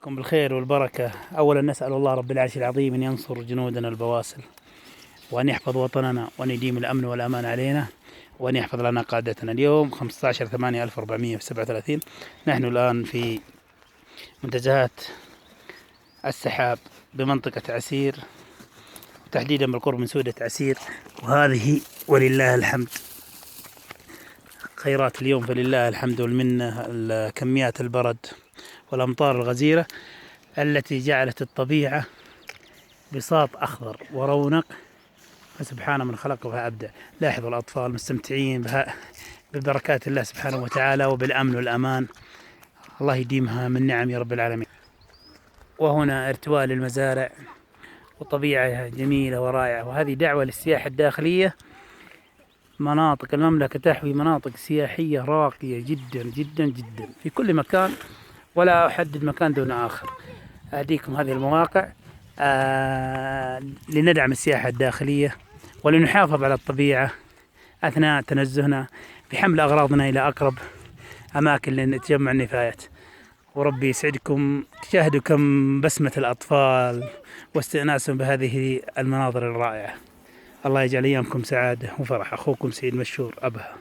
مساكم بالخير والبركة. أولا نسأل الله رب العرش العظيم أن ينصر جنودنا البواسل، وأن يحفظ وطننا، وأن يديم الأمن والأمان علينا، وأن يحفظ لنا قادتنا. اليوم 15/8/1437. نحن الآن في منتزهات السحاب بمنطقة عسير، تحديدا بالقرب من سودة عسير. وهذه ولله الحمد خيرات اليوم، فلله الحمد والمنة. كميات البرد والأمطار الغزيرة التي جعلت الطبيعة بساط أخضر ورونق، فسبحان من خلق فأبدع. لاحظوا الأطفال مستمتعين ببركات الله سبحانه وتعالى وبالأمن والأمان، الله يديمها من نعم يا رب العالمين. وهنا ارتواء للمزارع وطبيعة جميلة ورائعة، وهذه دعوة للسياحة الداخلية. مناطق المملكة تحوي مناطق سياحية راقية جدا جدا جدا في كل مكان، ولا أحدد مكان دون آخر. أهديكم هذه المواقع لندعم السياحة الداخلية ولنحافظ على الطبيعة أثناء تنزهنا بحمل أغراضنا إلى أقرب أماكن لتجمع النفايات. وربي يسعدكم تشاهدوا كم بسمة الأطفال واستئناسهم بهذه المناظر الرائعة. الله يجعل أيامكم سعادة وفرح. أخوكم سيد مشهور أبها.